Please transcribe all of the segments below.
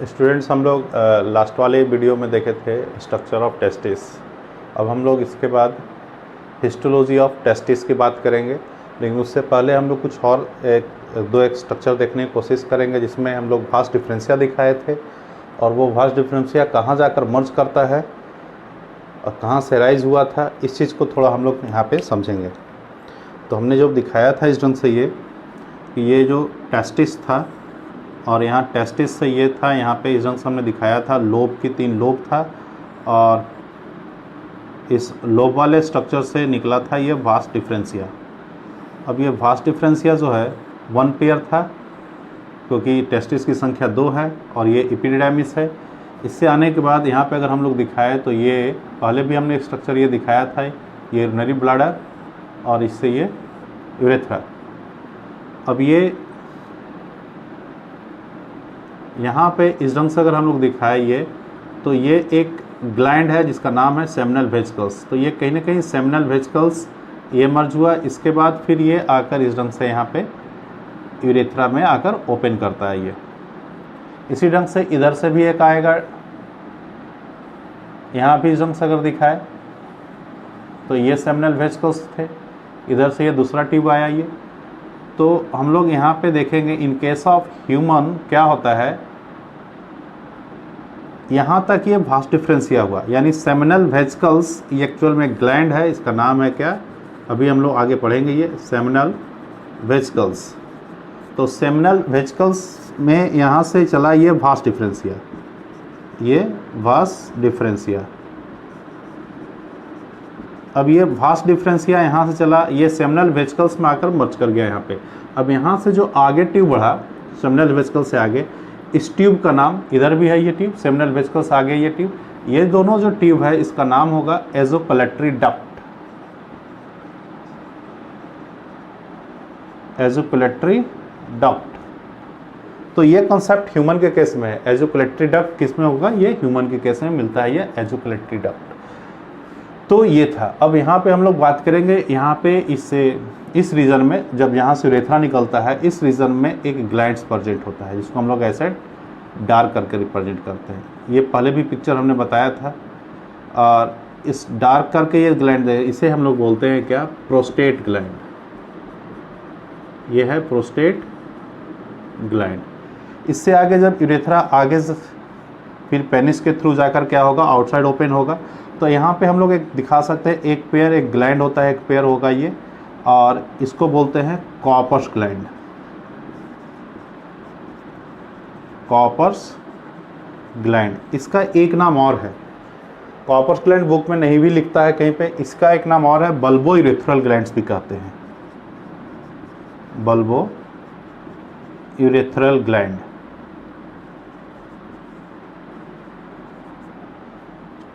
Students, हम लोग last वाले वीडियो में देखे थे स्ट्रक्चर ऑफ टेस्टिस। अब हम लोग इसके बाद हिस्टोलॉजी ऑफ टेस्टिस की बात करेंगे, लेकिन उससे पहले हम लोग कुछ और एक स्ट्रक्चर देखने की कोशिश करेंगे जिसमें हम लोग वास्ट डिफरेंशिया दिखाए थे, और वो वास्ट डिफरेंशिया कहाँ जाकर मर्ज करता है और कहाँ से राइज हुआ था, इस चीज़ को थोड़ा हम लोग यहाँ पे समझेंगे। तो हमने जो दिखाया था इस ढंग से ये कि ये जो टेस्टिस था और यहाँ टेस्टिस से ये था, यहाँ पे इस ढंग से हमने दिखाया था लोब की 3 लोब था, और इस लोब वाले स्ट्रक्चर से निकला था ये वास्ट डिफरेंशिया। अब ये वास्ट डिफरेंशिया जो है 1 पेयर था, क्योंकि टेस्टिस की संख्या 2 है और ये एपिडिडाइमिस है। इससे आने के बाद यहाँ पे अगर हम लोग दिखाए तो ये पहले भी हमने एक स्ट्रक्चर ये दिखाया था, ये यूरिनरी ब्लैडर, और इससे ये यूरेथ्रा। अब ये यहाँ पे इस ढंग से अगर हम लोग दिखाए ये, तो ये एक ग्लैंड है जिसका नाम है सेमिनल वेसिकल्स। तो ये कहीं ना कहीं सेमिनल वेसिकल्स ये मर्ज हुआ, इसके बाद फिर ये आकर इस ढंग से यहाँ पे यूरेथ्रा में आकर ओपन करता है ये। इसी ढंग से इधर से भी एक आएगा, यहाँ भी इस ढंग से अगर दिखाए तो ये सेमिनल वेसिकल्स थे, इधर से ये दूसरा ट्यूब आया ये। तो हम लोग यहाँ पे देखेंगे इन केस ऑफ ह्यूमन क्या होता है, यहाँ तक ये वास्ट डिफरेंशिया हुआ, यानी सेमिनल वेसिकल्स ये एक्चुअल में ग्लैंड है, इसका नाम है क्या, अभी हम लोग आगे पढ़ेंगे ये सेमिनल वेसिकल्स। तो सेमिनल वेसिकल्स में यहाँ से चला ये वास्ट डिफरेंशिया, ये वास्ट डिफरेंशिया। अब ये वास्ट डिफरेंशिया यहाँ से चला, ये सेमिनल वेसिकल्स में आकर मर्ज कर गया यहाँ पे। अब यहाँ से जो आगे ट्यूब बढ़ा सेमिनल वेसिकल से आगे, इस ट्यूब का नाम, इधर भी है ये ट्यूब, सेमिनल वेसिकल्स आगे ये ट्यूब, ये दोनों जो ट्यूब है इसका नाम होगा एजोकोलेटरी डक्ट। एजोकोलेटरी डक्ट। तो ये कॉन्सेप्ट ह्यूमन के केस में है। एजोकोलेटरी डक्ट किस में होगा, ये ह्यूमन के केस में मिलता है ये एजोकोलेटरी डक्ट। तो ये था। अब यहाँ पे हम लोग बात करेंगे, यहाँ पे इस रीजन में जब यहाँ से यूरेथ्रा निकलता है, इस रीजन में एक ग्लैंड्स प्रेजेंट होता है जिसको हम लोग ऐसे डार्क करके रिप्रेजेंट करते हैं। ये पहले भी पिक्चर हमने बताया था। और इस डार्क करके ये ग्लैंड है, इसे हम लोग बोलते हैं क्या, प्रोस्टेट ग्लैंड। ये है प्रोस्टेट ग्लैंड। इससे आगे जब यूरेथ्रा आगे फिर पेनिस के थ्रू जाकर क्या होगा, आउटसाइड ओपन होगा। तो यहाँ पे हम लोग एक दिखा सकते हैं, एक पेयर, एक ग्लैंड होता है, एक पेयर होगा ये, और इसको बोलते हैं कॉपर्स ग्लैंड। कॉपर्स ग्लैंड, इसका एक नाम और है, कॉपर्स ग्लैंड बुक में नहीं भी लिखता है कहीं पे, इसका एक नाम और है, बल्बो यूरेथ्रल ग्लैंड्स भी कहते हैं, बल्बो यूरेथ्रल ग्लैंड।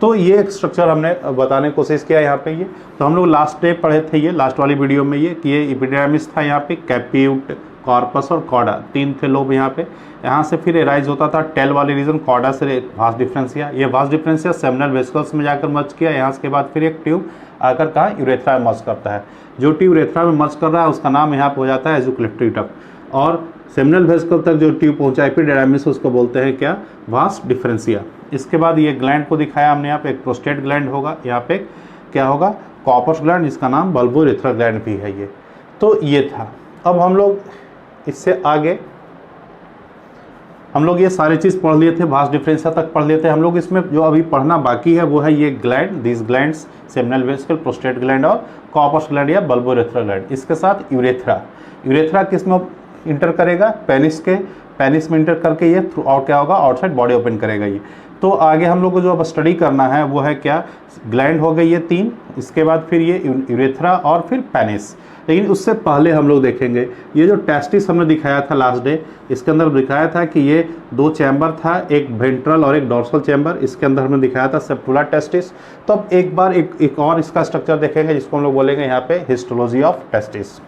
तो ये एक स्ट्रक्चर हमने बताने की कोशिश किया यहाँ पे ये। तो हम लोग लास्ट डे पढ़े थे ये, लास्ट वाली वीडियो में ये कि ये एपिडर्मिस था, यहाँ पे कैप्यूट, कॉर्पस और कॉर्डा, 3 थे लोब यहाँ पे। यहाँ से फिर एराइज होता था टेल वाले रीजन, कॉर्डा से वास्ट डिफरेंशिया। ये वास्ट डिफरेंशिया सेमिनल वेसिकल्स में जाकर मर्ज किया, यहाँ के बाद फिर एक ट्यूब आकर कहाँ, यूरेथ्रा में मर्ज करता है। जो ट्यूब यूरेथ्रा में मर्ज कर रहा है उसका नाम यहाँ पे हो जाता है एजोकोलेटरी डक्ट। और सेमिनल वेसिकल तक जो ट्यूब पहुँचा एपिडर्मिस, उसको बोलते हैं क्या, वास्ट डिफरेंशिया। इसके बाद ये ग्लैंड को दिखाया हमने, यहाँ पे एक प्रोस्टेट ग्लैंड होगा, यहाँ पे क्या होगा, कॉपर्स ग्लैंड, जिसका नाम बल्बो यूरेथ्रल ग्लैंड भी है ये। तो ये था। अब हम लोग इससे आगे हम लोग ये सारी चीज़ पढ़ लिए थे, वास्ट डिफरेंशिया तक पढ़ लिए थे हम लोग। इसमें जो अभी पढ़ना बाकी है वो है ये gland, this glands, seminal vesicle, prostate gland और कॉपर्स ग्लैंड या बल्बो यूरेथ्रल ग्लैंड। इसके साथ यूरेथ्रा। यूरेथ्रा किस में इंटर करेगा, पेनिस के, पेनिस में इंटर करके ये थ्रू आउट क्या होगा, आउटसाइड बॉडी ओपन करेगा ये। तो आगे हम लोग को जो अब स्टडी करना है वो है क्या, ग्लैंड हो गई ये 3, इसके बाद फिर ये यूरेथ्रा और फिर पेनिस। लेकिन उससे पहले हम लोग देखेंगे ये जो टेस्टिस हमने दिखाया था लास्ट डे, इसके अंदर दिखाया था कि ये 2 चैम्बर था, एक वेंट्रल और एक डॉर्सल चैम्बर। इसके अंदर हमने दिखाया था सेप्टुला टेस्टिस। तो अब एक बार एक और इसका स्ट्रक्चर देखेंगे जिसको हम लोग बोलेंगे यहाँ पे हिस्टोलॉजी ऑफ टेस्टिस।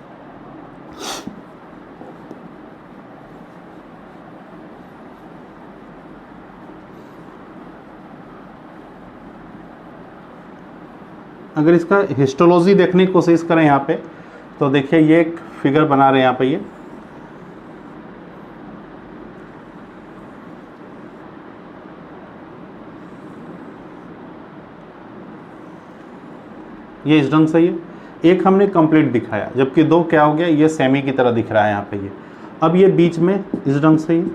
अगर इसका हिस्टोलॉजी देखने की कोशिश करें यहाँ पे, तो देखिए ये एक फिगर बना रहे हैं यहाँ पे ये इस ढंग से ये एक हमने कंप्लीट दिखाया, जबकि दो क्या हो गया, ये सेमी की तरह दिख रहा है यहाँ पे ये। अब ये बीच में इस ढंग से ये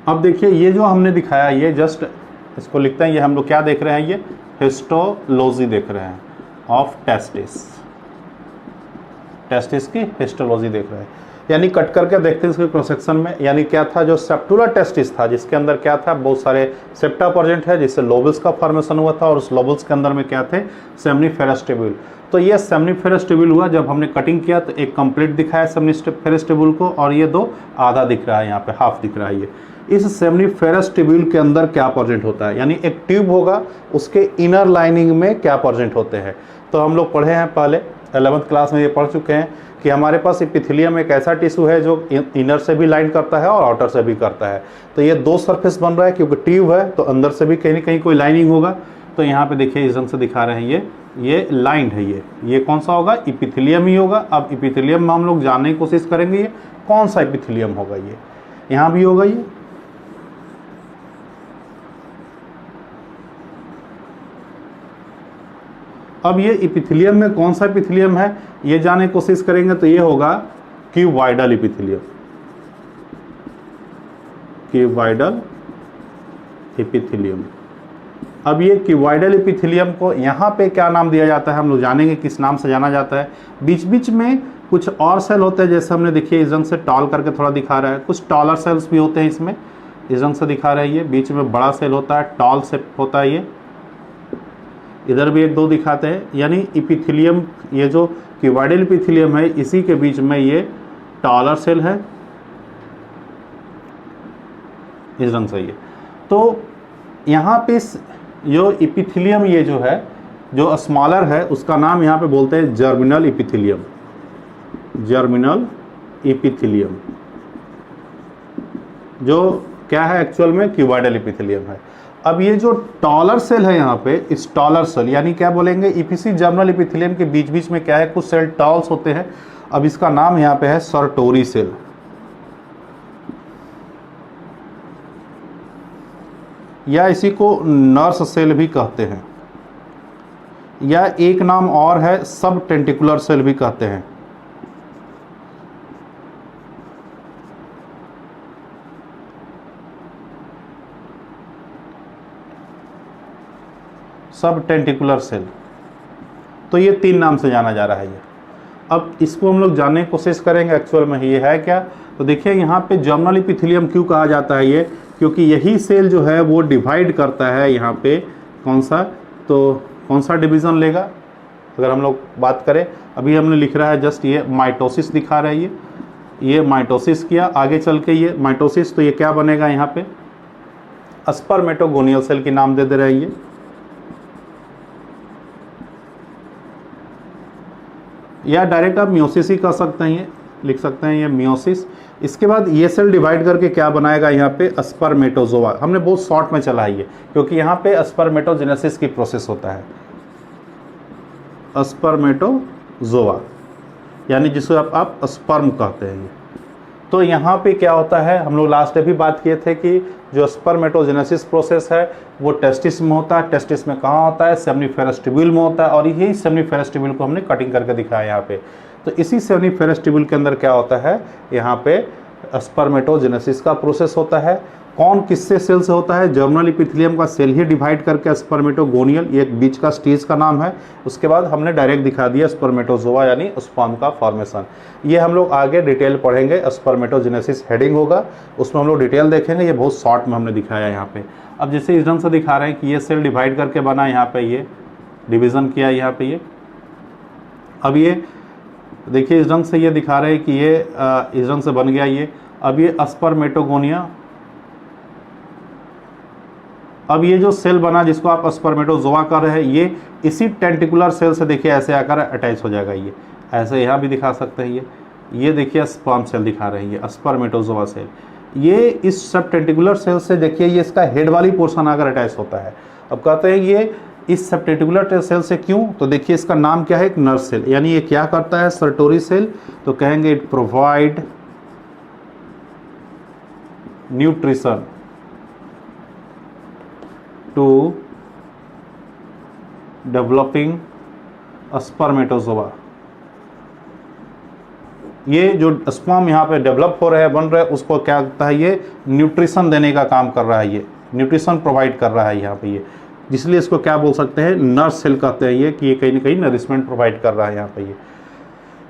अब देखिए ये जो हमने दिखाया ये जस्ट इसको लिखते हैं, ये हम लोग क्या देख रहे हैं, ये हिस्टोलॉजी देख रहे हैं ऑफ टेस्टिस, टेस्टिस की हिस्टोलॉजी देख रहे हैं। यानी कट करके देखते हैं इसके क्रॉस सेक्शन में, यानी क्या था, जो सेप्टुला टेस्टिस था जिसके अंदर क्या था, बहुत सारे सेप्टा प्रेजेंट है जिससे लोबल्स का फॉर्मेशन हुआ था, और उस लोबल्स के अंदर में क्या थे, सेमनीफेरस ट्यूब्यूल। तो ये सेमनीफेरस ट्यूब्यूल हुआ, जब हमने कटिंग किया तो एक कंप्लीट दिखाया सेमनीफेरस ट्यूब्यूल को, और ये दो आधा दिख रहा है, यहाँ पे हाफ दिख रहा है ये। इस सेमनीफेरस ट्यूब्यूल के अंदर क्या प्रेजेंट होता है, यानी एक ट्यूब होगा उसके इनर लाइनिंग में क्या प्रेजेंट होते हैं। तो हम लोग पढ़े हैं पहले 11th क्लास में ये पढ़ चुके हैं कि हमारे पास एपिथेलियम एक ऐसा टिश्यू है जो इनर से भी लाइन करता है और आउटर से भी करता है। तो ये दो सरफेस बन रहा है, क्योंकि ट्यूब है तो अंदर से भी कहीं ना कहीं कोई लाइनिंग होगा। तो यहाँ पे देखिए इस ढंग से दिखा रहे हैं, ये लाइंड है, ये कौन सा होगा, एपिथेलियम ही होगा। अब एपिथेलियम में हम लोग जानने की कोशिश करेंगे ये कौन सा एपिथेलियम होगा, ये यहाँ भी होगा ये। अब ये एपिथेलियम में कौन सा एपिथेलियम है ये जानने की कोशिश करेंगे, तो ये होगा क्यूबॉइडल एपिथेलियम, क्यूबॉइडल एपिथेलियम। अब ये क्यूबॉइडल एपिथेलियम को यहाँ पे क्या नाम दिया जाता है, हम लोग जानेंगे किस नाम से जाना जाता है। बीच बीच में कुछ और सेल होते हैं, जैसे हमने देखिए इस रंग से टॉल करके थोड़ा दिखा रहा है, कुछ टॉलर सेल्स भी होते हैं इसमें, इस रंग से दिखा रहा है ये। बीच में बड़ा सेल होता है, टॉल से होता है ये, इधर भी एक दो दिखाते हैं। यानी एपिथेलियम, ये जो क्यूबॉइडल एपिथेलियम है इसी के बीच में ये टॉलर सेल है, इस रंग से ये। तो यहाँ पे जो एपिथेलियम ये जो है, जो स्मॉलर है, उसका नाम यहाँ पे बोलते हैं जर्मिनल एपिथेलियम, जर्मिनल एपिथेलियम, जो क्या है एक्चुअल में क्यूबॉइडल एपिथेलियम है। अब ये जो टॉलर सेल है यहाँ पे, इस टॉलर सेल यानी क्या बोलेंगे, ईपीसी जर्मिनल एपिथेलियम के बीच बीच में क्या है, कुछ सेल टॉल्स होते हैं। अब इसका नाम यहाँ पे है सर्टोरी सेल, या इसी को नर्स सेल भी कहते हैं, या एक नाम और है सब टेंटिकुलर सेल भी कहते हैं। सब टेंटिकुलर सेल, तो ये तीन नाम से जाना जा रहा है ये। अब इसको हम लोग जानने की कोशिश करेंगे एक्चुअल में ये है क्या। तो देखिए यहाँ पे जर्मिनल एपिथेलियम क्यों कहा जाता है ये, क्योंकि यही सेल जो है वो डिवाइड करता है यहाँ पे कौन सा, तो कौन सा डिवीज़न लेगा अगर हम लोग बात करें। अभी हमने लिख रहा है जस्ट ये माइटोसिस दिखा रहा है ये माइटोसिस किया, आगे चल के ये माइटोसिस, तो ये क्या बनेगा यहाँ पे, स्पर्मेटोगोनियल सेल की नाम दे दे रहे हैं ये। या डायरेक्ट आप मियोसिस ही कर सकते हैं, ये लिख सकते हैं ये मियोसिस। इसके बाद ये सेल डिवाइड करके क्या बनाएगा यहाँ पे, स्पर्मेटोजोआ। हमने बहुत शॉर्ट में चला है ये, क्योंकि यहाँ पे स्पर्मेटोजेनेसिस की प्रोसेस होता है, स्पर्मेटोजोआ यानी जिसको आप स्पर्म कहते हैं ये। तो यहाँ पे क्या होता है, हम लोग लास्ट भी बात किए थे कि जो स्पर्मेटोजेनेसिस प्रोसेस है वो टेस्टिस में होता है। टेस्टिस में कहाँ होता है, सेमनीफेरस ट्यूब्यूल में होता है, और यही सेमनीफेरस ट्यूब्यूल को हमने कटिंग करके दिखाया यहाँ पे। तो इसी सेमनीफेरस ट्यूब्यूल के अंदर क्या होता है, यहाँ पे स्पर्मेटोजेनेसिस का प्रोसेस होता है। कौन किससे सेल से होता है, जर्मिनल एपिथेलियम का सेल ही डिवाइड करके स्पर्मेटोगोनियल, ये एक बीच का स्टेज का नाम है। उसके बाद हमने डायरेक्ट दिखा दिया स्पर्मेटोजोआ यानी स्पर्म का फॉर्मेशन। ये हम लोग आगे डिटेल पढ़ेंगे, स्पर्मेटोजेनेसिस हेडिंग होगा, उसमें हम लोग डिटेल देखेंगे। ये बहुत शॉर्ट में हमने दिखाया यहाँ पे। अब जैसे इस ढंग से दिखा रहे हैं कि ये सेल डिवाइड करके बना, यहाँ पे ये डिवीज़न किया यहाँ पे ये। अब ये देखिए इस ढंग से ये दिखा रहे हैं कि ये इस ढंग से बन गया ये। अब ये स्पर्मेटोगोनिया, अब ये जो सेल बना जिसको आप स्पर्मेटोजोआ कर रहे हैं, ये इसी टेंटिकुलर सेल से देखिए ऐसे आकर अटैच हो जाएगा ये। ऐसे यहाँ भी दिखा सकते हैं ये देखिए स्पर्म सेल दिखा रहे हैं ये स्पर्मेटोजोआ सेल। ये इस सब टेंटिकुलर सेल से देखिए ये इसका हेड वाली पोर्शन आकर अटैच होता है। अब कहते हैं ये इस सब रेटिकुलर सेल से क्यों? तो देखिए इसका नाम क्या है, एक नर्व सेल, यानी ये क्या करता है, सर्टोरी सेल, तो कहेंगे it provide nutrition to developing spermatozoa. ये जो स्पर्म यहाँ पे डेवलप हो रहे हैं, बन रहे हैं, उसको क्या करता है, ये न्यूट्रिशन देने का काम कर रहा है, ये न्यूट्रिशन प्रोवाइड कर रहा है यहाँ पे ये, इसलिए इसको क्या बोल सकते हैं, नर्व सेल कहते हैं ये, कि ये कहीं ना कहीं नरिशमेंट प्रोवाइड कर रहा है यहाँ पे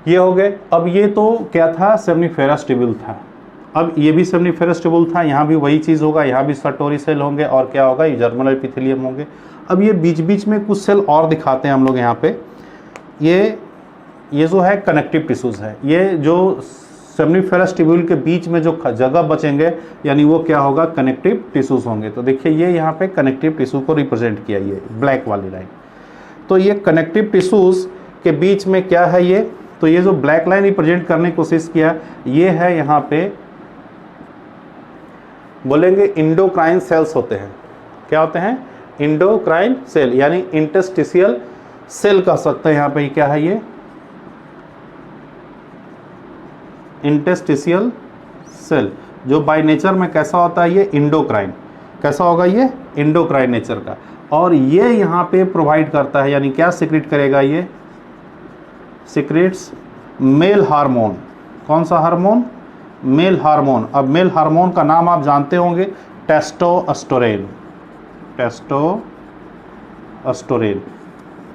ये हो गए। अब ये तो क्या था, सेमनीफेरस ट्यूब्यूल था। अब ये भी सेमनीफेरस ट्यूब्यूल था, यहाँ भी वही चीज़ होगा, यहाँ भी सर्टोरी सेल होंगे और क्या होगा, ये जर्मिनल एपिथेलियम होंगे। अब ये बीच बीच में कुछ सेल और दिखाते हैं हम लोग यहाँ पे, ये जो है कनेक्टिव टिश्यूज़ है, ये जो सेमनीफेरस ट्यूब्यूल के बीच में जो जगह बचेंगे, यानी वो क्या होगा, कनेक्टिव टिश्यूज़ होंगे। तो देखिए ये यहाँ पे कनेक्टिव टिश्यू को रिप्रेजेंट किया, ये ब्लैक वाली लाइन। तो ये कनेक्टिव टिश्यूज़ के बीच में क्या है ये, तो ये जो ब्लैक लाइन रिप्रेजेंट करने की कोशिश किया, ये है यहाँ पे बोलेंगे इंडोक्राइन सेल्स होते हैं। क्या होते हैं, इंडोक्राइन सेल, यानी इंटरस्टिशियल सेल कह सकते हैं यहाँ पे। क्या है ये, इंटरस्टिशियल सेल, जो बाय नेचर में कैसा होता है, ये इंडोक्राइन, कैसा होगा, ये इंडोक्राइन नेचर का। और ये यहाँ पे प्रोवाइड करता है, यानी क्या सीक्रेट करेगा, ये सीक्रेट्स मेल हार्मोन। कौन सा हार्मोन, मेल हार्मोन। अब मेल हार्मोन का नाम आप जानते होंगे, टेस्टोस्टेरोन, टेस्टोस्टेरोन।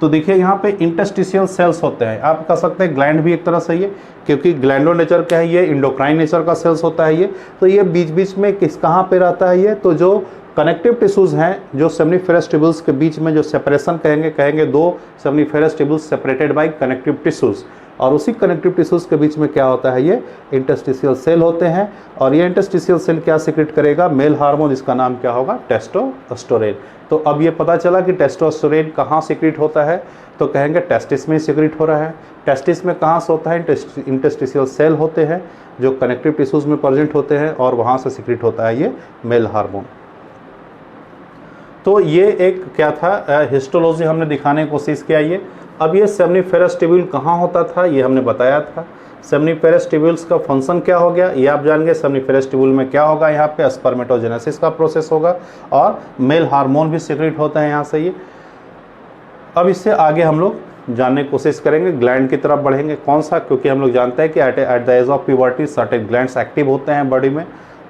तो देखिए यहाँ पे इंटरस्टिशियल सेल्स होते हैं, आप कह सकते हैं ग्लैंड भी एक तरह से, ये क्योंकि ग्लैंडो नेचर का है, ये इंडोक्राइन नेचर का सेल्स होता है ये। तो ये बीच बीच में कहाँ पे रहता है ये, तो जो कनेक्टिव टिश्यूज़ हैं, जो सेमनीफेरस ट्यूब्यूल्स के बीच में जो सेपरेशन कहेंगे दो seminiferous tubules separated by connective tissues, और उसी कनेक्टिव टिश्यूज़ के बीच में क्या होता है, ये इंटरस्टिशियल सेल होते हैं। और ये इंटरस्टिशियल सेल क्या सीक्रेट करेगा, मेल हार्मोन, जिसका नाम क्या होगा, टेस्टोस्टेरोन। तो अब ये पता चला कि टेस्टोस्टेरोन कहाँ सीक्रेट होता है, तो कहेंगे टेस्टिस में सीक्रेट हो रहा है। टेस्टिस में कहाँ से होता है, इंटरस्टिशियल सेल होते हैं जो कनेक्टिव टिश्यूज़ में प्रेजेंट होते हैं, और वहाँ से सीक्रेट होता है ये मेल हार्मोन। तो ये एक क्या था, हिस्टोलॉजी हमने दिखाने की कोशिश किया ये। अब ये सेमनीफेरस ट्यूब्यूल कहाँ होता था, ये हमने बताया था। सेमनीफेरस ट्यूब्यूल्स का फंक्शन क्या हो गया, ये आप जान गए। सेमनीफेरस ट्यूब्यूल में क्या होगा, यहाँ पे स्पर्मेटोजेनेसिस का प्रोसेस होगा, और मेल हार्मोन भी सीक्रेट होता है यहाँ से ये। अब इससे आगे हम लोग जानने की कोशिश करेंगे, ग्लैंड की तरफ बढ़ेंगे। कौन सा, क्योंकि हम लोग जानते हैं कि at the age of puberty certain glands active होते हैं बॉडी में,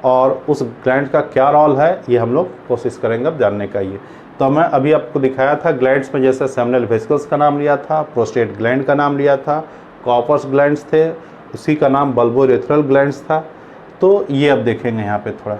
और उस ग्लैंड का क्या रोल है, ये हम लोग कोशिश करेंगे अब जानने का ये। तो मैं अभी आपको दिखाया था ग्लैंड्स में, जैसे सेमिनल वेसिकल्स का नाम लिया था, प्रोस्टेट ग्लैंड का नाम लिया था, कॉपर्स ग्लैंड्स थे, उसी का नाम बल्बोरेथ्रल ग्लैंड्स था। तो ये अब देखेंगे यहाँ पे थोड़ा।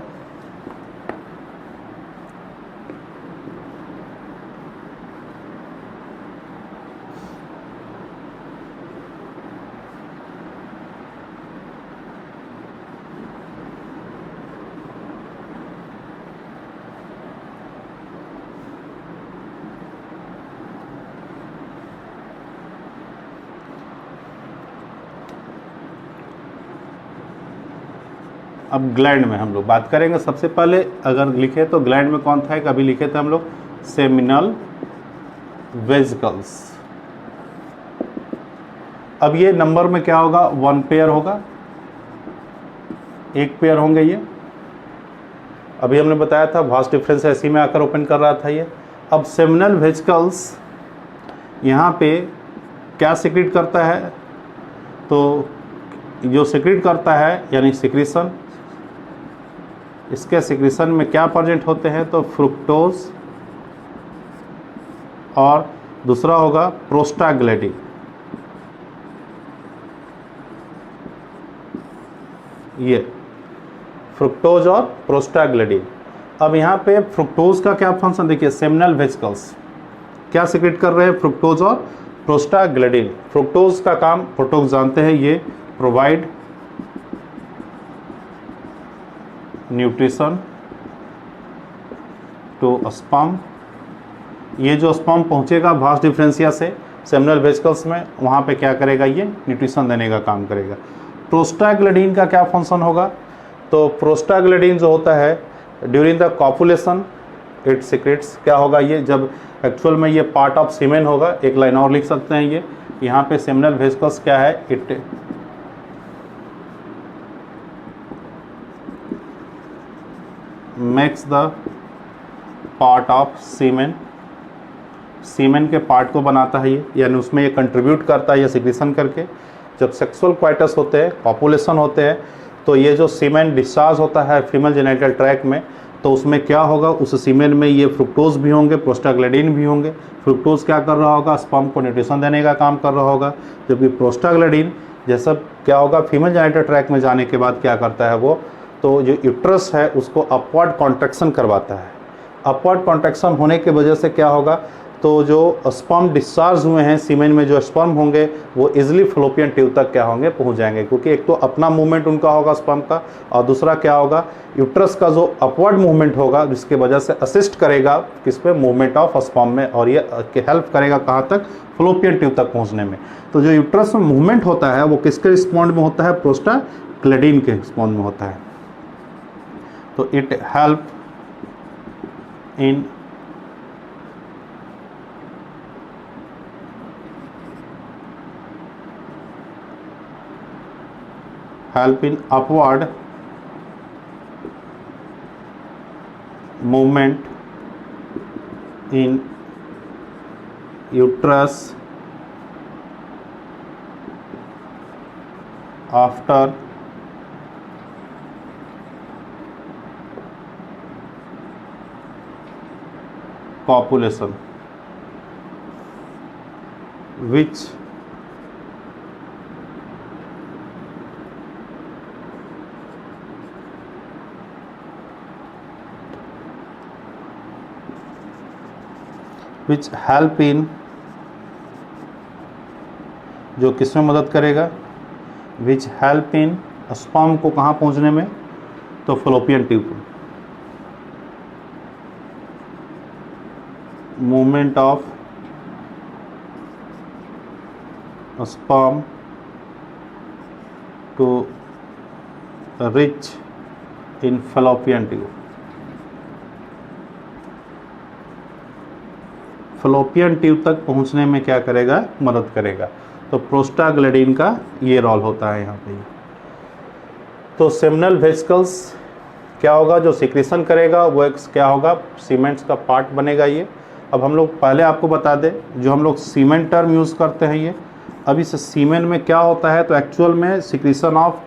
अब ग्लैंड में हम लोग बात करेंगे। सबसे पहले अगर लिखे तो ग्लैंड में कौन था, कभी लिखे थे हम लोग सेमिनल वेसिकल्स। अब ये नंबर में क्या होगा, 1 पेयर होगा, 1 पेयर होंगे ये। अभी हमने बताया था वास्ट डिफरेंस ऐसी में आकर ओपन कर रहा था ये। अब सेमिनल वेसिकल्स यहाँ पे क्या सीक्रेट करता है, तो जो सीक्रेट करता है यानी सिक्रीशन, इसके सिक्रीशन में क्या प्रेजेंट होते हैं, तो फ्रुक्टोज, और दूसरा होगा प्रोस्टाग्लैंडिन। ये फ्रुक्टोज और प्रोस्टाग्लैंडिन। अब यहाँ पे फ्रुक्टोज का क्या फंक्शन देखिए, सेमिनल वेसिकल्स क्या सीक्रेट कर रहे हैं, फ्रुक्टोज और प्रोस्टाग्लैंडिन। फ्रुक्टोज का काम फ्रुक्टोज जानते हैं, ये प्रोवाइड न्यूट्रिशन टू स्पर्म। ये जो स्पर्म पहुंचेगा वास्ट डिफरेंशिया से सेमिनल वेसिकल्स में, वहाँ पे क्या करेगा, ये न्यूट्रिशन देने का काम करेगा। प्रोस्टाग्लैंडिन का क्या फंक्शन होगा, तो प्रोस्टाग्लैंडिन जो होता है during the copulation it secrets, क्या होगा ये, जब एक्चुअल में ये पार्ट ऑफ सीमेन होगा। एक लाइन और लिख सकते हैं ये यहाँ पे सेमिनल वेसिकल्स क्या है, it makes the part of semen, semen के पार्ट को बनाता है ये, यानी उसमें ये कंट्रीब्यूट करता है ये सिक्रीशन करके। जब सेक्सुअल क्वाइटस होते हैं, कॉपुलेशन होते हैं, तो ये जो सीमेन डिस्चार्ज होता है फीमेल जेनिटल ट्रैक्ट में, तो उसमें क्या होगा, उस सीमेन में ये फ्रुक्टोज भी होंगे, प्रोस्टाग्लैंडिन भी होंगे। फ्रुक्टोज क्या कर रहा होगा, स्पर्म को न्यूट्रिशन देने का काम कर रहा होगा, जबकि प्रोस्टाग्लैंडिन जैसा क्या होगा, फीमेल जेनिटल ट्रैक्ट में जाने के बाद क्या करता है वो, तो जो यूट्रस है उसको अपवर्ड कॉन्ट्रैक्शन करवाता है। अपवर्ड कॉन्ट्रैक्शन होने की वजह से क्या होगा, तो जो स्पर्म डिस्चार्ज हुए हैं सीमेन में, जो स्पर्म होंगे वो इजीली फलोपियन ट्यूब तक क्या होंगे, पहुंच जाएंगे, क्योंकि एक तो अपना मूवमेंट उनका होगा स्पर्म का, और दूसरा क्या होगा, यूट्रस का जो अपवर्ड मूवमेंट होगा, जिसकी वजह से असिस्ट करेगा किस पे, मूवमेंट ऑफ स्पर्म में, और ये हेल्प करेगा कहाँ तक, फलोपियन ट्यूब तक पहुँचने में। तो जो यूट्रस में मूवमेंट होता है वो किसके रिस्पॉन्ड में होता है, प्रोस्टाग्लैंडिन के रिस्पॉन्ड में होता है। तो it help in upward movement in uterus after copulation, which help in, जो किस में मदद करेगा, विच हेल्प इन स्पर्म को कहाँ पहुँचने में, तो fallopian tube. Movement of sperm to reach in fallopian tube. Fallopian tube तक पहुंचने में क्या करेगा, मदद करेगा। तो प्रोस्टाग्लैंडिन का ये रोल होता है यहाँ पे। तो सेमिनल वेसिकल्स क्या होगा, जो सिक्रीशन करेगा वो एक क्या होगा, सीमेंट्स का पार्ट बनेगा ये। अब हम लोग पहले आपको बता दें, जो हम लोग सीमेन टर्म यूज़ करते हैं ये, अब इस सीमेन में क्या होता है, तो एक्चुअल में सिक्रीशन ऑफ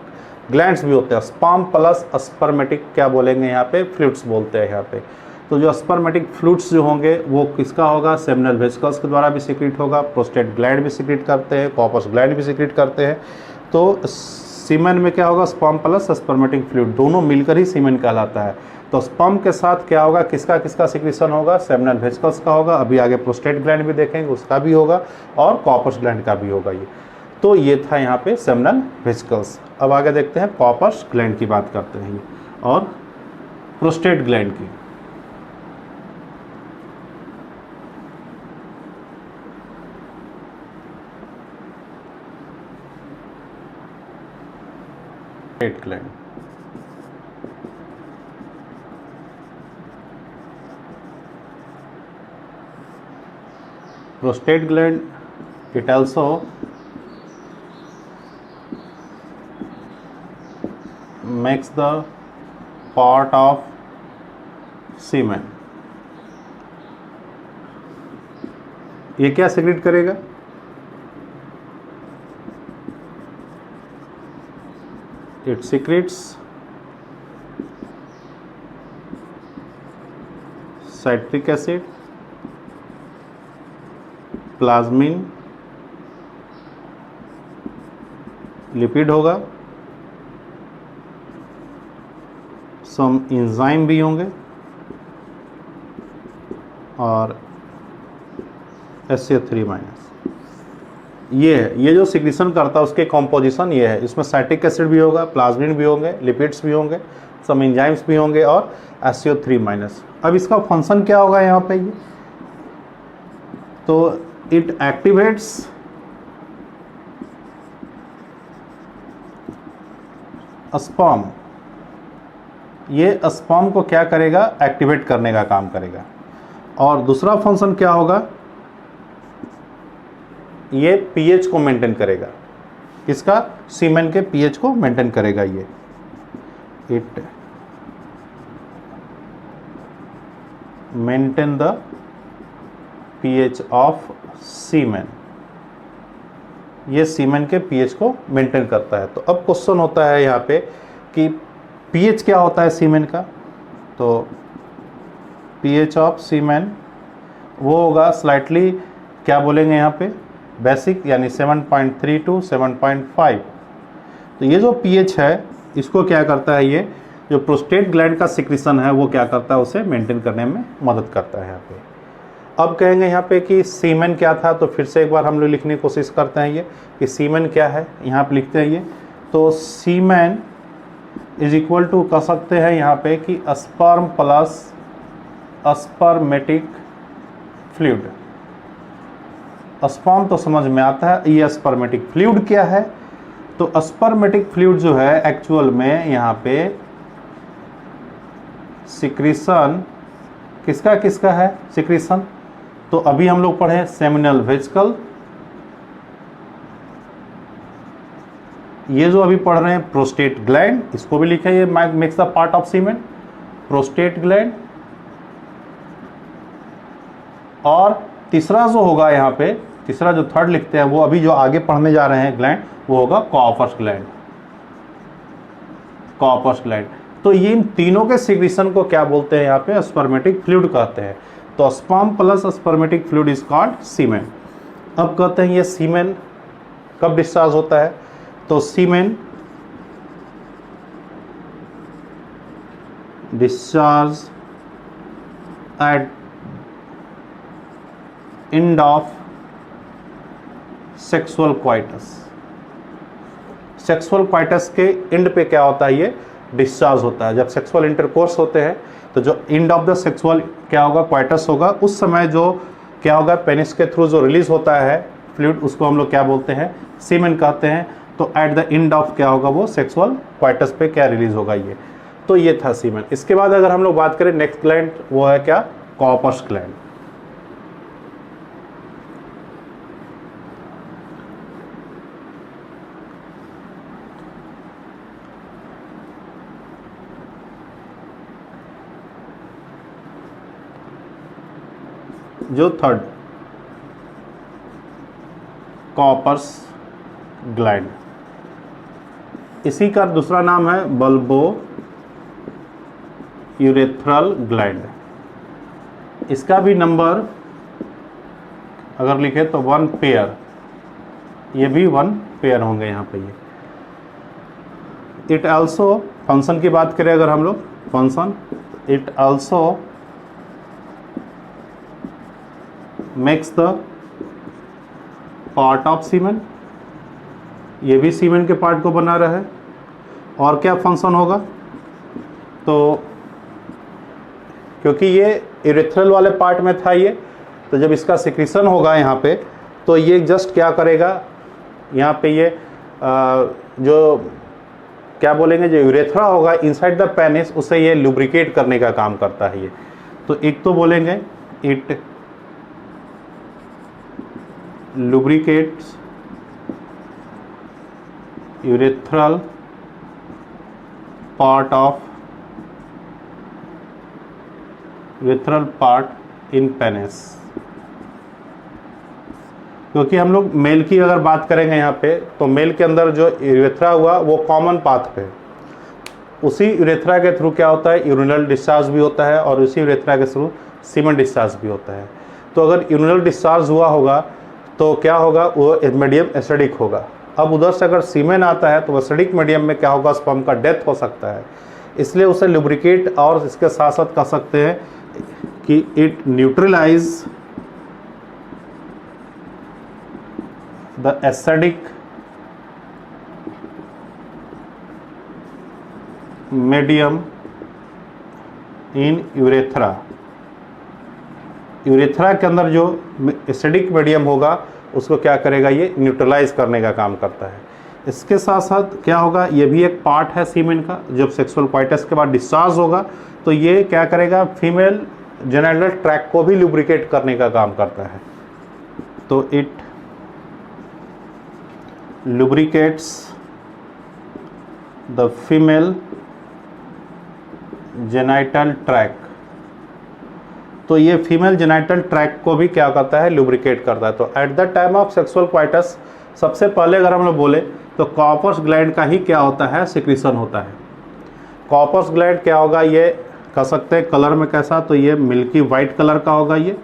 ग्लैंड्स भी होते हैं, स्पर्म प्लस स्पर्मेटिक क्या बोलेंगे यहाँ पे, फ्लूइड्स बोलते हैं यहाँ पे। तो जो स्पर्मेटिक फ्लूइड्स जो होंगे वो किसका होगा, सेमिनल वेसिकल्स के द्वारा भी सिक्रीट होगा, प्रोस्टेट ग्लैंड भी सिक्रीट करते हैं, कॉर्पस ग्लैंड भी सिक्रीट करते हैं। तो सीमेन में क्या होगा, स्पर्म प्लस स्पर्मेटिक फ्लूइड दोनों मिलकर ही सीमेन कहलाता है। तो स्पर्म के साथ क्या होगा, किसका किसका सिक्रीशन होगा, सेमिनल वेसिकल्स का होगा, अभी आगे प्रोस्टेट ग्लैंड भी देखेंगे उसका भी होगा, और कॉर्पस ग्लैंड का भी होगा ये। तो ये था यहाँ पे सेमिनल वेसिकल्स। अब आगे देखते हैं कॉर्पस ग्लैंड की बात करते हैं और प्रोस्टेट ग्लैंड की। Prostate gland, prostate gland, it also makes the part of semen। ये क्या secrete करेगा, it secretes citric acid, plasmin, lipid होगा, सम एंजाइम भी होंगे, और HCl3-। ये है, ये जो सिक्रीशन करता है उसके कॉम्पोजिशन ये है। इसमें साइट्रिक एसिड भी होगा, प्लाज्मिन भी होंगे, लिपिड्स भी होंगे, सम एंजाइम्स भी होंगे, और HCl3-। अब इसका फंक्शन क्या होगा यहाँ पे ये, तो it activates स्पर्म, ये स्पर्म को क्या करेगा, एक्टिवेट करने का काम करेगा। और दूसरा फंक्शन क्या होगा, ये पीएच को मेंटेन करेगा, किसका, सीमेन के पीएच को मेंटेन करेगा ये। It maintain the pH of semen, ये सीमेन के पीएच को मेंटेन करता है। तो अब क्वेश्चन होता है यहाँ पे कि पीएच क्या होता है सीमेन का, तो पीएच ऑफ सीमेन वो होगा स्लाइटली, क्या बोलेंगे यहाँ पे, बेसिक, यानी 7.3 to 7.5। तो ये जो पीएच है इसको क्या करता है, ये जो प्रोस्टेट ग्लैंड का सिक्रीशन है वो क्या करता है, उसे मेंटेन करने में मदद करता है यहाँ पे। अब कहेंगे यहाँ पे कि सीमेन क्या था, तो फिर से एक बार हम लोग लिखने की कोशिश करते हैं ये कि सीमेन क्या है, यहाँ पे लिखते हैं ये। तो सीमेन इज इक्वल टू कह सकते हैं यहाँ पे कि sperm plus spermatic fluid. Sperm तो समझ में आता है, ये स्पर्मेटिक फ्लूइड क्या है, तो स्पर्मेटिक फ्लूइड जो है एक्चुअल में यहाँ पे सिक्रीशन किसका किसका है, सिक्रीशन, तो अभी हम लोग पढ़े सेमिनल वेसिकल, ये जो अभी पढ़ रहे हैं प्रोस्टेट ग्लैंड, इसको भी लिखा है, ये makes the part of semen, prostate gland. और तीसरा जो होगा यहाँ पे, तीसरा जो थर्ड लिखते हैं वो अभी जो आगे पढ़ने जा रहे हैं ग्लैंड, वो होगा कॉर्पस ग्लैंड, कॉर्पस ग्लैंड। तो ये इन तीनों के सिक्रीशन को क्या बोलते हैं यहाँ पे, स्पर्मेटिक फ्लूइड कहते हैं। तो sperm plus spermatic fluid is called semen. अब कहते हैं ये सीमेन कब डिस्चार्ज होता है, तो semen discharge at end of sexual coitus. Sexual coitus के एंड पे क्या होता है, ये डिस्चार्ज होता है। जब सेक्सुअल इंटरकोर्स होते हैं तो जो एंड ऑफ द सेक्सुअल क्या होगा, क्वाइटस होगा, उस समय जो क्या होगा, पेनिस के थ्रू जो रिलीज होता है फ्लूइड, उसको हम लोग क्या बोलते हैं, सीमेन कहते हैं। तो एट द एंड ऑफ क्या होगा, वो सेक्सुअल क्वाइटस पे क्या रिलीज होगा ये। तो ये था सीमेन। इसके बाद अगर हम लोग बात करें नेक्स्ट ग्लैंड, वो है क्या, कॉर्पस ग्लैंड। जो थर्ड कॉर्पस ग्लैंड, इसी का दूसरा नाम है बल्बो यूरेथ्रल ग्लैंड। इसका भी नंबर अगर लिखे तो 1 पेयर, ये भी 1 पेयर होंगे यहाँ पे। ये इट आल्सो, फंक्शन की बात करें अगर हम लोग, function, it also makes the part of semen, ये भी सीमेन के पार्ट को बना रहा है। और क्या फंक्शन होगा, तो क्योंकि ये यूरेथ्रल वाले पार्ट में था ये, तो जब इसका सिक्रीशन होगा यहाँ पे, तो ये जस्ट क्या करेगा, यहाँ पे ये जो क्या बोलेंगे, जो यूरेथ्रा होगा इनसाइड द पेनिस, उसे ये लुब्रिकेट करने का काम करता है ये। तो एक तो बोलेंगे it lubricates urethral part in penis। क्योंकि हम लोग मेल की अगर बात करेंगे यहाँ पे, तो मेल के अंदर जो यूरेथ्रा हुआ वो कॉमन पाथ पे, उसी यूरेथ्रा के थ्रू क्या होता है, यूरिनल डिस्चार्ज भी होता है, और उसी यूरेथ्रा के थ्रू सीमेन डिस्चार्ज भी होता है। तो अगर यूरिनल डिस्चार्ज हुआ होगा तो क्या होगा, वो मीडियम एसिडिक होगा। अब उधर से अगर सीमेन आता है तो एसिडिक मीडियम में क्या होगा, स्पर्म का डेथ हो सकता है, इसलिए उसे लुब्रिकेट, और इसके साथ साथ कह सकते हैं कि it neutralize the acidic medium in urethra. Urethra के अंदर जो एसिडिक मीडियम होगा उसको क्या करेगा, ये न्यूट्रलाइज करने का काम करता है। इसके साथ साथ क्या होगा, ये भी एक पार्ट है सीमेन का। जब सेक्सुअल क्वाइटस के बाद डिस्चार्ज होगा तो ये क्या करेगा, फीमेल जेनिटल ट्रैक को भी लुब्रिकेट करने का काम करता है। तो it lubricates the female genital track. तो ये फीमेल जेनिटल ट्रैक को भी क्या करता है, लुब्रिकेट करता है। तो at the time of sexual coitus सबसे पहले अगर हम लोग बोले तो कॉर्पस ग्लैंड का ही क्या होता है, सिक्रीशन होता है। कॉर्पस ग्लैंड क्या होगा, ये कह सकते हैं कलर में कैसा, तो ये मिल्की वाइट कलर का होगा, ये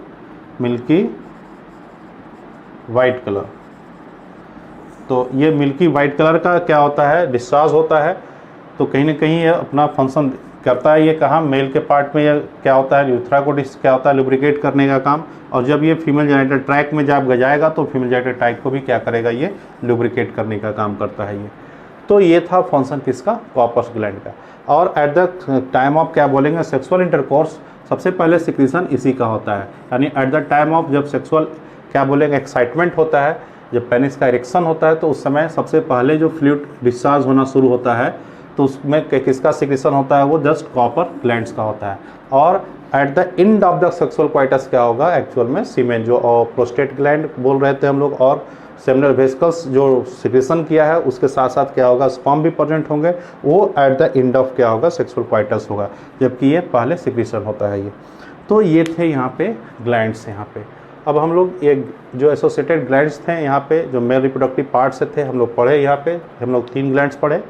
मिल्की वाइट कलर। तो ये मिल्की वाइट कलर का क्या होता है, डिस्चार्ज होता है। तो कहीं ना कहीं ये अपना फंक्शन करता है। ये कहाँ, मेल के पार्ट में ये क्या होता है, यूथ्रा को क्या होता है, लुब्रिकेट करने का काम। और जब ये फीमेल जेनिटल ट्रैक में जब जाएगा तो फीमेल जेनिटल ट्रैक को भी क्या करेगा, ये लुब्रिकेट करने का काम करता है ये। तो ये था फंक्शन किसका, कॉर्पस ग्लैंड का। और एट द टाइम ऑफ क्या बोलेंगे, सेक्सुअल इंटरकोर्स, सबसे पहले सिक्रीशन इसी का होता है। यानी एट द टाइम ऑफ जब सेक्सुअल क्या बोलेंगे, एक्साइटमेंट होता है, जब पेनिस का इरेक्शन होता है, तो उस समय सबसे पहले जो फ्लूइड डिस्चार्ज होना शुरू होता है तो उसमें किसका सिक्रीशन होता है, वो जस्ट कॉपर ग्लैंड्स का होता है। और eight the end of the sexual coitus क्या होगा, एक्चुअल में सीमेन जो प्रोस्टेट ग्लैंड बोल रहे थे हम लोग, और सेमिनल वेसिकल्स जो सिक्रीशन किया है उसके साथ साथ क्या होगा, स्पर्म भी प्रेजेंट होंगे, वो एट द एंड ऑफ क्या होगा, सेक्सुअल क्वाइटस होगा, जबकि ये पहले सिक्रीशन होता है ये। तो ये थे यहाँ पे ग्लैंड्स यहाँ पे। अब हम लोग ये जो एसोसिएटेड ग्लैंड्स थे यहाँ पे, जो मेल रिप्रोडक्टिव पार्ट से थे, हम लोग पढ़े यहाँ पे, हम लोग 3 ग्लैंड्स पढ़े।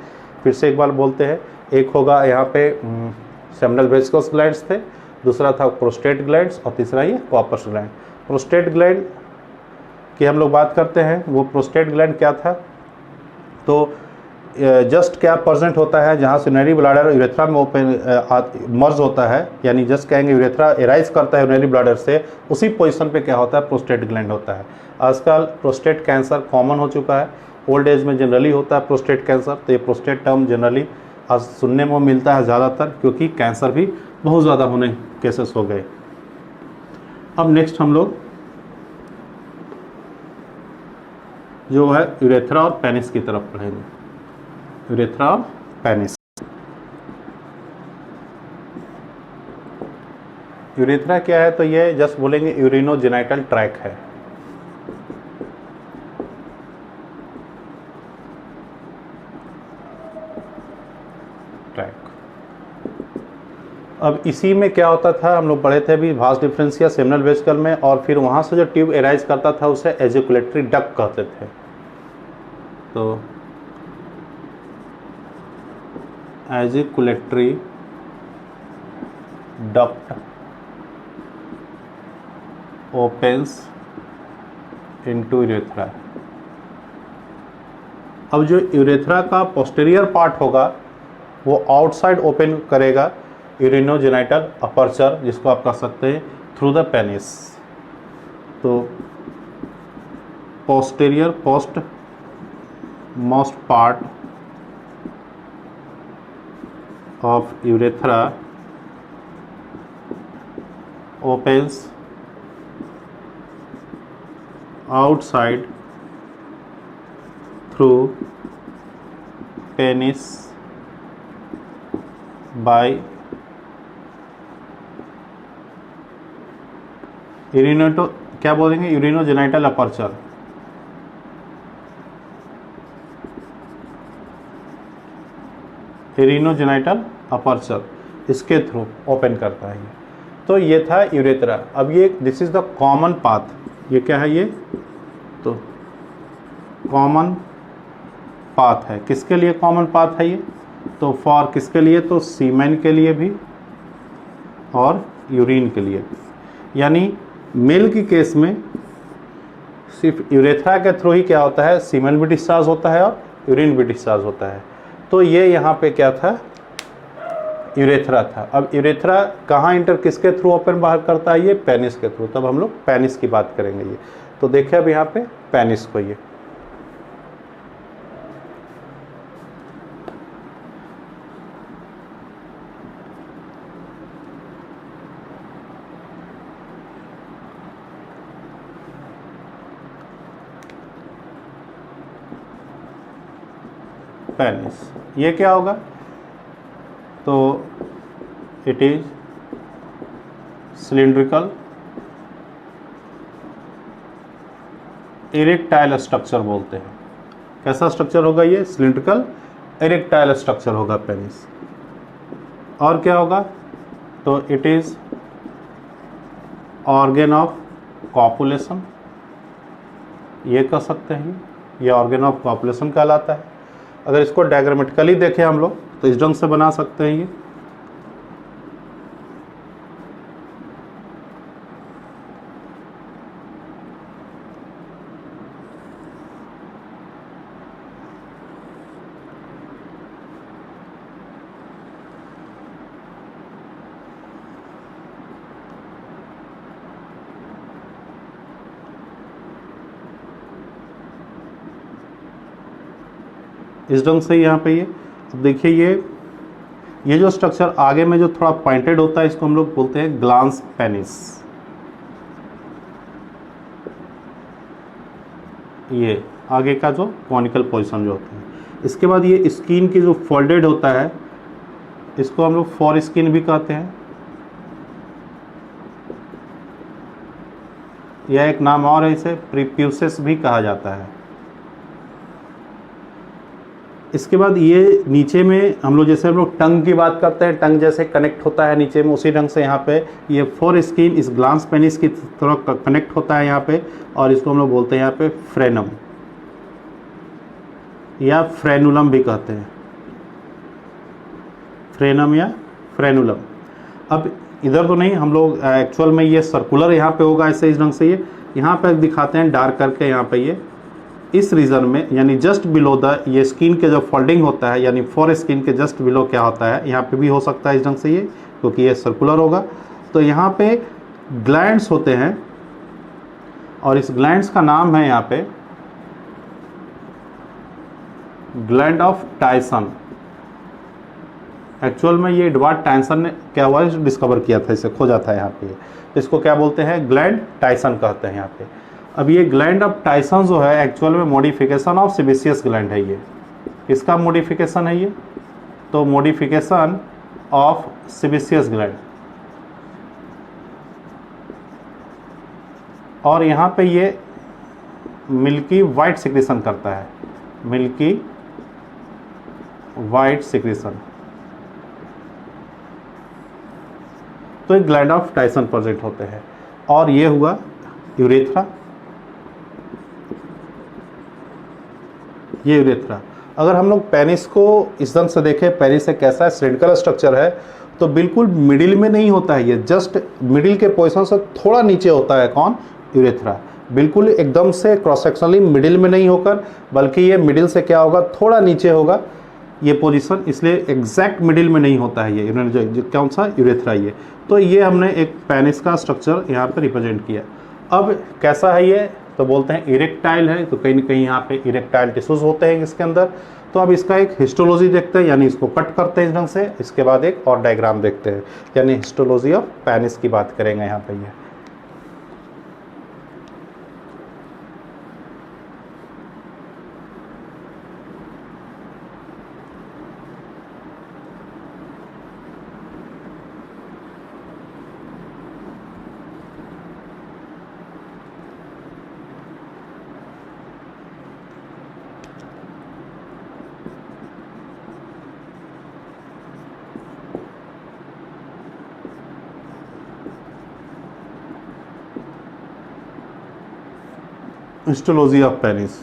फिर से एक बार बोलते हैं, एक होगा यहाँ पे सेमिनल वेसिकल्स ग्लैंड्स थे, दूसरा था प्रोस्टेट ग्लैंड्स, और तीसरा ये कॉर्पस ग्लैंड। प्रोस्टेट ग्लैंड की हम लोग बात करते हैं, वो प्रोस्टेट ग्लैंड क्या था, तो जस्ट क्या प्रेजेंट होता है जहाँ से यूरिनरी ब्लैडर यूरेथ्रा में ओपन मर्ज होता है, यानी जस्ट कहेंगे यूरेथ्रा एराइज करता है यूरिनरी ब्लैडर से, उसी पोजीशन पे क्या होता है, प्रोस्टेट ग्लैंड होता है। आजकल प्रोस्टेट कैंसर कॉमन हो चुका है, ओल्ड एज में जनरली होता है प्रोस्टेट कैंसर। तो ये प्रोस्टेट टर्म जनरली आज सुनने में मिलता है ज़्यादातर, क्योंकि कैंसर भी बहुत ज़्यादा होने केसेस हो गए। अब नेक्स्ट हम लोग जो है यूरेथ्रा और पेनिस की तरफ पढ़ेंगे। यूरेथ्रा और पेनिस। यूरेथ्रा क्या है, तो ये जस्ट बोलेंगे यूरिनोजेनिटल ट्रैक है। ट्रैक। अब इसी में क्या होता था, हम लोग पढ़े थे अभी, वास डिफरेंशिया सेमिनल वेसिकल में, और फिर वहाँ से जो ट्यूब एराइज करता था उसे एजिकुलेटरी डक्ट कहते थे। तो एजिकुलेटरी डक्ट ओपन्स इनटू यूरेथ्रा। अब जो यूरेथ्रा का पोस्टीरियर पार्ट होगा वो आउटसाइड ओपन करेगा यूरिनोजेनिटल अपर्चर, जिसको आप कह सकते हैं थ्रू द पेनिस। तो posterior post most part of urethra opens outside through penis by यूरिनोटो क्या बोलेंगे, यूरिनोजेनिटल अपर्चर। यूरिनोजेनिटल अपर्चर इसके थ्रू ओपन करता है ये। तो ये था यूरेथ्रा। अब ये this is the common path. ये क्या है, ये तो कॉमन पाथ है। किसके लिए कॉमन पाथ है ये, तो फॉर किसके लिए, तो सीमेन के लिए भी और यूरिन के लिए भी। यानी मेल की केस में सिर्फ यूरेथ्रा के थ्रू ही क्या होता है, सीमेन भी डिस्चार्ज होता है और यूरिन भी डिस्चार्ज होता है। तो ये यहाँ पे क्या था, यूरेथ्रा था। अब यूरेथ्रा कहाँ इंटर किसके थ्रू ओपन बाहर करता है, ये पेनिस के थ्रू। तब हम लोग पेनिस की बात करेंगे ये। तो देखिए अब यहाँ पे पेनिस को, ये पेनिस, ये क्या होगा, तो it is cylindrical erectile structure बोलते हैं। कैसा स्ट्रक्चर होगा ये? सिलिंड्रिकल इरेक्टाइल स्ट्रक्चर होगा पेनिस। और क्या होगा? तो it is organ of copulation, ये कह सकते हैं, ये ऑर्गेन ऑफ कॉपुलेशन कहलाता है। अगर इसको डायग्रामेटिकली देखें हम लोग तो इस ढंग से बना सकते हैं ये। इस ढंग से यहाँ पे ये अब देखिए, ये जो स्ट्रक्चर आगे में जो थोड़ा पॉइंटेड होता है इसको हम लोग बोलते हैं ग्लांस पेनिस। ये आगे का जो कॉनिकल पोजीशन जो होता है। इसके बाद ये स्किन की जो फोल्डेड होता है इसको हम लोग फॉर स्किन भी कहते हैं। यह एक नाम और है, इसे प्रीप्यूसेस भी कहा जाता है। इसके बाद ये नीचे में हम लोग जैसे हम लोग टंग की बात करते हैं, टंग जैसे कनेक्ट होता है नीचे में, उसी ढंग से यहाँ पे ये फोर स्किन इस ग्लांस पेनिस की तरह कनेक्ट होता है यहाँ पे, और इसको हम लोग बोलते हैं यहाँ पे फ्रेनम या फ्रेनुलम भी कहते हैं, फ्रेनम या फ्रेनुलम। अब इधर तो नहीं, हम लोग एक्चुअल में ये सर्कुलर यहाँ पे होगा ऐसे इस ढंग से। ये यहाँ पे दिखाते हैं डार्क करके, यहाँ पे ये इस रीजन में यानी जस्ट बिलो द ये स्किन के जो फोल्डिंग होता है यानी फोर स्किन के जस्ट बिलो क्या होता है, यहाँ पे भी हो सकता है इस ढंग से ये, क्योंकि ये सर्कुलर होगा। तो यहाँ पे ग्लैंड्स होते हैं और इस ग्लैंड्स का नाम है यहाँ पे ग्लैंड ऑफ टायसन। एक्चुअल में ये एडवर्ड टायसन ने क्या हुआ डिस्कवर किया था, इसे खोजा था यहाँ पे। इसको क्या बोलते हैं? ग्लैंड टायसन कहते हैं यहाँ पे। अब ये ग्लैंड ऑफ टायसन जो है एक्चुअल में मॉडिफिकेशन ऑफ सेबेशियस ग्लैंड है। ये किसका मॉडिफिकेशन है ये? तो मॉडिफिकेशन ऑफ सेबेशियस ग्लैंड। और यहाँ पे ये मिल्की वाइट सिक्रेशन करता है, मिल्की वाइट सिक्रेशन। तो एक ग्लैंड ऑफ टायसन प्रेजेंट होते हैं। और ये हुआ यूरेथ्रा, ये यूरेथ्रा। अगर हम लोग पेनिस को इस ढंग से देखें, पेनिस से कैसा है, सिलिंड्रिकल स्ट्रक्चर है, तो बिल्कुल मिडिल में नहीं होता है ये, जस्ट मिडिल के पोजीशन से थोड़ा नीचे होता है। कौन? यूरेथ्रा। बिल्कुल एकदम से क्रॉस सेक्शनली मिडिल में नहीं होकर, बल्कि ये मिडिल से क्या होगा, थोड़ा नीचे होगा ये पोजीशन, इसलिए एग्जैक्ट मिडिल में नहीं होता है ये जो कौन सा? यूरेथ्रा। ये तो ये हमने एक पेनिस का स्ट्रक्चर यहाँ पे रिप्रेजेंट किया। अब कैसा है ये? तो बोलते हैं इरेक्टाइल है, तो कहीं ना कहीं यहाँ पे इरेक्टाइल टिश्यूज होते हैं इसके अंदर। तो अब इसका एक हिस्टोलॉजी देखते हैं, यानी इसको कट करते हैं इस ढंग से। इसके बाद एक और डायग्राम देखते हैं, यानी हिस्टोलॉजी ऑफ पेनिस की बात करेंगे यहाँ पे। ये हिस्टोलॉजी ऑफ पेनिस।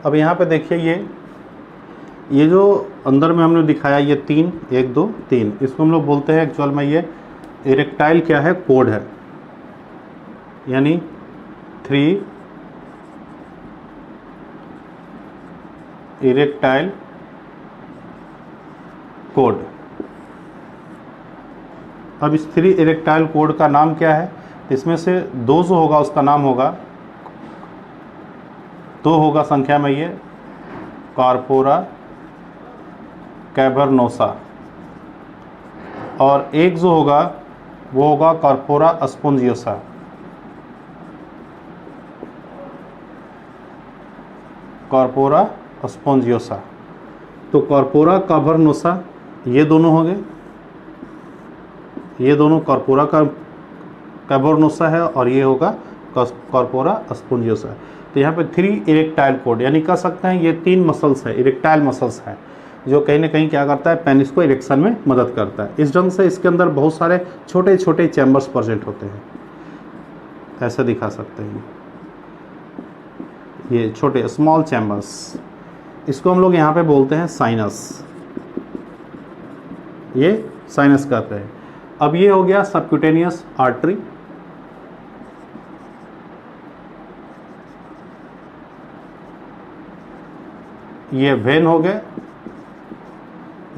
अब यहाँ पे देखिए, ये जो अंदर में हमने दिखाया ये 3, 1 2 3, इसको हम लोग बोलते हैं एक्चुअल में ये इरेक्टाइल क्या है? कोड है, यानी 3 इरेक्टाइल कोड। अब इस 3 इरेक्टाइल कोड का नाम क्या है? इसमें से 2 जो होगा उसका नाम होगा, 2 होगा संख्या में ये कॉर्पोरा कैवर्नोसा, और एक जो होगा वो होगा कॉर्पोरा स्पोंजियोसा। कॉर्पोरा स्पोंजियोसा। तो कॉर्पोरा कैवर्नोसा ये दोनों हो गए, ये दोनों कॉर्पोरा का कैवर्नोसा है और ये होगा कॉर्पोरा स्पोंजियोसा। तो यहाँ पे 3 इरेक्टाइल कोड, यानी कह सकते हैं ये 3 मसल्स है, इरेक्टाइल मसल्स हैं, जो कहीं ना कहीं क्या करता है, पेनिस को इरेक्शन में मदद करता है। इस ढंग से इसके अंदर बहुत सारे छोटे छोटे चैम्बर्स प्रेजेंट होते हैं, ऐसे दिखा सकते हैं ये छोटे स्मॉल चैम्बर्स। इसको हम लोग यहाँ पे बोलते हैं साइनस, ये साइनस कहते हैं। अब ये हो गया सबक्यूटेनियस आर्टरी। ये वेन हो गए,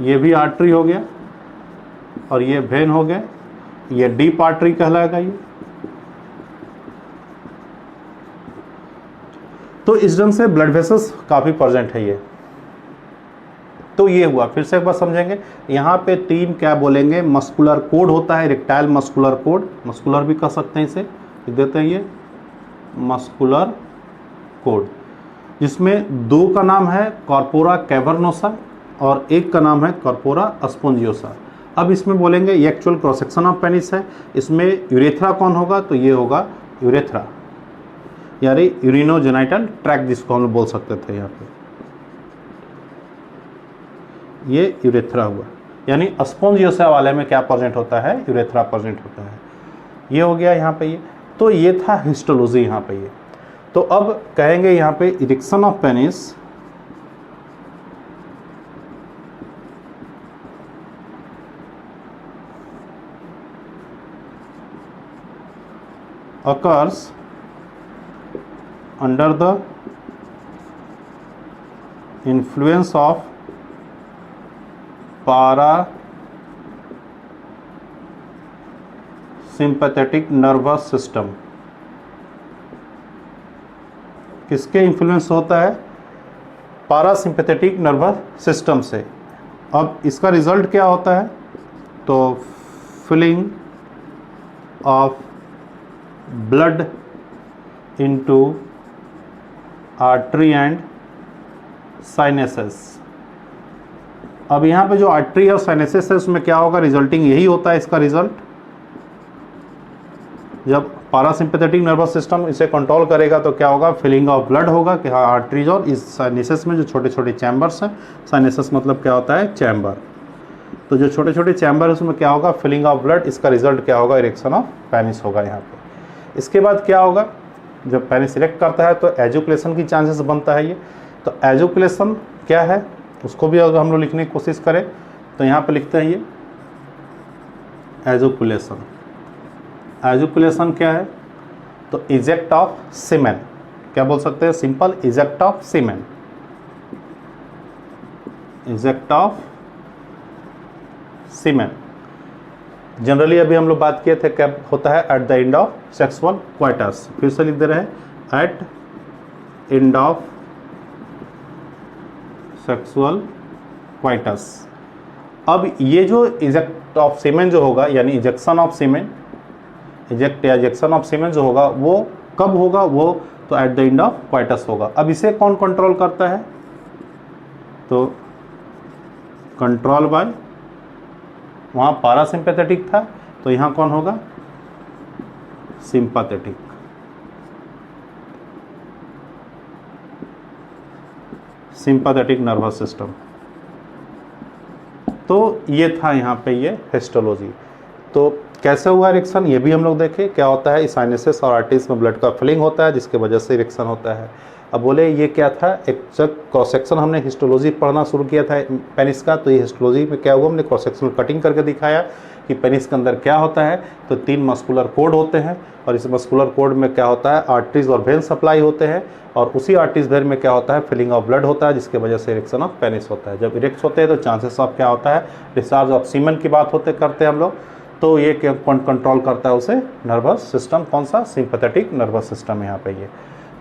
ये भी आर्टरी हो गया, और ये वेन हो गए, ये डीप आर्टरी कहलाएगा ये। तो इस ढंग से ब्लड वेसल्स काफ़ी प्रेजेंट है ये। तो ये हुआ, फिर से एक बार समझेंगे। यहाँ पे 3 क्या बोलेंगे, मस्कुलर कोड होता है, इरेक्टाइल मस्कुलर कोड, मस्कुलर भी कह सकते हैं इसे, देते हैं ये मस्कुलर कोड, जिसमें 2 का नाम है कॉर्पोरा कैवर्नोसा और एक का नाम है कॉर्पोरा स्पोंजियोसा। अब इसमें बोलेंगे ये actual cross section of penis है। इसमें यूरेथ्रा कौन होगा? तो ये होगा यूरेथ्रा, यानी यूरिनोजेनाइटल ट्रैक्ट जिसको हम लोग बोल सकते थे। यहाँ पे ये यूरेथ्रा हुआ, यानी स्पोंजियोसा वाले में क्या प्रेजेंट होता है? यूरेथ्रा प्रेजेंट होता है। ये हो गया यहाँ पे ये। तो ये था हिस्टोलॉजी यहाँ पे ये। तो अब कहेंगे यहाँ पे erection of penis occurs under the influence of parasympathetic nervous system। किसके इन्फ्लुएंस होता है? पारासिम्पैथेटिक नर्वस सिस्टम से। अब इसका रिजल्ट क्या होता है? तो filling of blood into artery and sinuses. अब यहाँ पे जो आर्टरी और साइनेसेस है उसमें क्या होगा? रिजल्टिंग यही होता है इसका रिजल्ट। जब पारासिम्पैथेटिक नर्वस सिस्टम इसे कंट्रोल करेगा तो क्या होगा? फिलिंग ऑफ ब्लड होगा कि हाँ आर्टरीज और इस साइनेसेस में जो छोटे छोटे चैम्बर्स हैं, साइनेसेस मतलब क्या होता है? चैम्बर। तो जो छोटे छोटे चैम्बर है उसमें क्या होगा? Filling of blood. इसका रिजल्ट क्या होगा? इरेक्शन ऑफ पेनिस होगा यहाँ पे। इसके बाद क्या होगा? जब पेनिस इरेक्ट करता है तो एजुकुलेशन की चांसेस बनता है ये। तो एजुकुलेशन क्या है उसको भी अगर हम लोग लिखने की कोशिश करें तो यहाँ पे लिखते हैं ये एजुकुलेशन। एजुकुलेशन क्या है? तो इजेक्ट ऑफ सीमेन। क्या बोल सकते हैं? Simple eject of semen. Eject of semen. Generally अभी हम लोग बात किए थे क्या होता है? At the end of sexual coitus. फिर से लिख दे रहे हैं at end of sexual coitus. अब ये जो इजेक्ट ऑफ सीमेन जो होगा, यानी इजेक्शन ऑफ सीमेन, इजेक्ट या इजेक्शन ऑफ सीमेन जो होगा वो कब होगा? वो तो at the end of coitus होगा। अब इसे कौन कंट्रोल करता है? तो कंट्रोल बाय, वहाँ पारासिम्पैथेटिक था तो यहाँ कौन होगा? सिंपैथेटिक। Sympathetic nervous system. तो ये था यहाँ पे ये हिस्टोलॉजी। तो कैसे हुआ इरेक्शन ये भी हम लोग देखें। क्या होता है? साइनेसेस और आर्टरीज में ब्लड का फिलिंग होता है जिसके वजह से इरेक्शन होता है। अब बोले ये क्या था? एक जब क्रॉस सेक्शन हमने हिस्टोलॉजी पढ़ना शुरू किया था पेनिस का, तो ये हिस्टोलॉजी में क्या हुआ? हमने क्रॉस सेक्शन कटिंग करके दिखाया कि पेनिस के अंदर क्या होता है, तो 3 मस्कुलर कोड होते हैं और इस मस्कुलर कोड में क्या होता है, आर्टरीज और वेन सप्लाई होते हैं और उसी आर्टरीज वेन में क्या होता है, फिलिंग ऑफ ब्लड होता है, जिसके वजह से इरेक्शन ऑफ पेनिस होता है। जब इरेक्ट होते हैं तो चांसेस ऑफ क्या होता है, डिस्चार्ज ऑफ सीमेन की बात करते हैं हम लोग। तो ये कंट्रोल करता है उसे नर्वस सिस्टम, कौन सा, सिंपैथेटिक नर्वस सिस्टम यहाँ पे ये।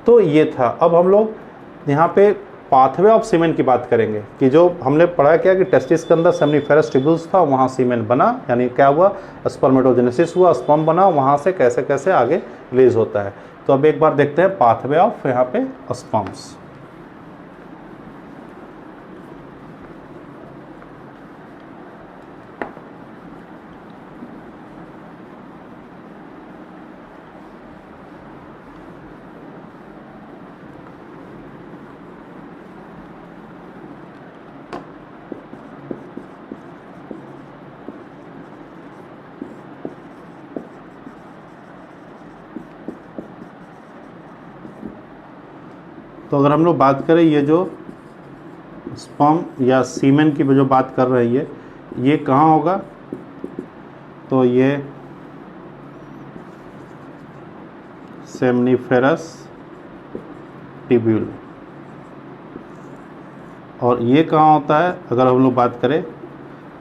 तो ये था। अब हम लोग यहाँ पे पाथवे ऑफ सीमेन की बात करेंगे कि जो हमने पढ़ा क्या कि टेस्टिस के अंदर सेमिनिफेरस ट्यूब्यूल्स था, वहाँ सीमेन बना, यानी क्या हुआ, स्पर्मेटोजेनेसिस हुआ, स्पर्म बना, वहाँ से कैसे कैसे आगे रिलीज होता है। तो अब एक बार देखते हैं पाथवे ऑफ यहाँ पे स्पर्म्स। तो अगर हम लोग बात करें ये जो स्पर्म या सीमेन की जो बात कर रही है, ये कहाँ होगा, तो ये सेमनीफेरस ट्यूब्यूल। और ये कहाँ होता है, अगर हम लोग बात करें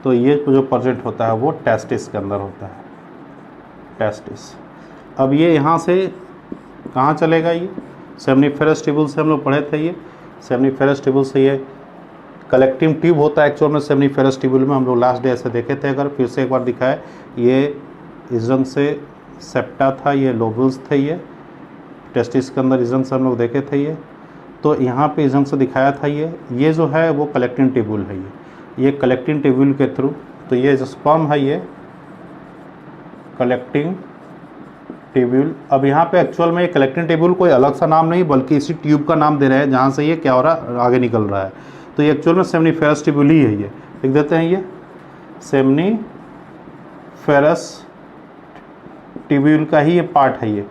तो ये जो प्रेजेंट होता है वो टेस्टिस के अंदर होता है, टेस्टिस। अब ये यहाँ से कहाँ चलेगा, ये सेमनीफेरस ट्यूब्यूल से हम लोग पढ़े थे, ये सेमनीफेरस ट्यूब्यूल से ये कलेक्टिंग ट्यूब होता है एक्चुअल में सेमनीफेरस ट्यूब्यूल में, हम लोग लास्ट डे ऐसे देखे थे। अगर फिर से एक बार दिखाए, ये इस ढंग से सेप्टा था, ये लोबुल्स थे, ये टेस्टिस के अंदर इस ढंग से हम लोग देखे थे ये। तो यहाँ पे इस ढंग से दिखाया था, ये जो है वो कलेक्टिंग ट्यूब्यूल है, ये कलेक्टिंग ट्यूब्यूल के थ्रू, तो ये जो स्पर्म है ये कलेक्टिंग ट्यूब्यूल। अब यहाँ पे एक्चुअल में ये कलेक्टिंग ट्यूब्यूल कोई अलग सा नाम नहीं, बल्कि इसी ट्यूब का नाम दे रहे हैं जहाँ से ये क्या हो रहा है, आगे निकल रहा है। तो ये एक्चुअल में सेमनीफेरस ट्यूब्यूल ही है, ये लिख देते हैं, ये सेमनीफेरस ट्यूब्यूल का ही ये पार्ट है, ये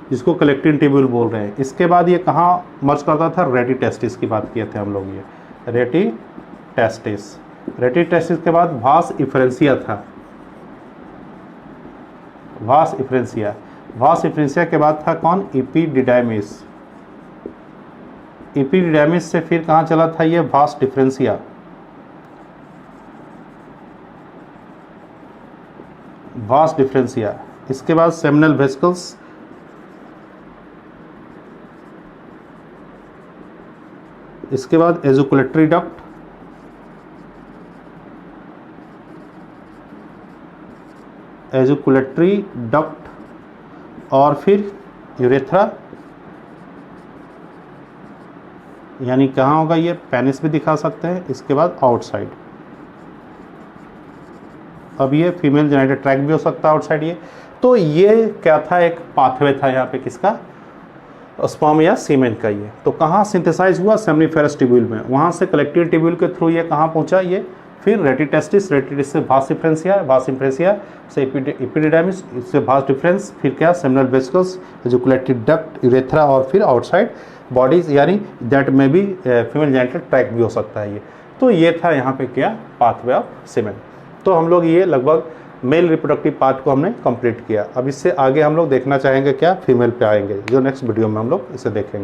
जिसको कलेक्टिंग ट्यूब्यूल बोल रहे हैं। इसके बाद ये कहाँ मर्ज करता था, रेटिटेस्टिस की बात किए थे हम लोग, ये रेटिटेस्टिस। रेटिटेस्टिस के बाद वास इफरेंसिया था, वास इफरेंसिया। वास इफरेंसिया के बाद था कौन, एपिडिडाइमिस। एपिडिडाइमिस से फिर कहाँ चला था, ये वास डिफरेंसिया। वास डिफरेंसिया। इसके बाद सेमिनल वेसिकल्स, इसके बाद एजुकुलेटरी डक्ट, एजुकुलेटरी डक्ट और फिर यूरेथ्रा, यानी कहाँ होगा, ये पेनिस भी दिखा सकते हैं। इसके बाद आउटसाइड, अब ये फीमेल जेनिटल ट्रैक्ट भी हो सकता है आउटसाइड ये। तो ये क्या था, एक पाथवे था यहाँ पे किसका, स्पर्म या सीमेन का ये। तो कहाँ सिंथेसाइज हुआ, सेमनीफेरस ट्यूब्यूल में, वहाँ से कलेक्टिव ट्यूब्यूल के थ्रू ये कहाँ पहुँचा, ये फिर रेटिटेस्टिस, रेटिटेस्टिस से वास डिफरेंसिया, वास इफरेंसिया से एपिडिडाइमिस, इससे वास डिफरेंस, फिर क्या, सेमिनल वेसिकल्स, एजुकुलेटरी डक्ट, यूरेथ्रा और फिर आउटसाइड बॉडीज, यानी दैट में भी फीमेल जेनिटल ट्रैक्ट भी हो सकता है ये। तो ये था यहाँ पे क्या, पाथवे ऑफ सीमेन। तो हम लोग ये लगभग मेल रिप्रोडक्टिव पार्ट को हमने कंप्लीट किया। अब इससे आगे हम लोग देखना चाहेंगे क्या, फीमेल पे आएंगे, जो नेक्स्ट वीडियो में हम लोग इसे देखेंगे।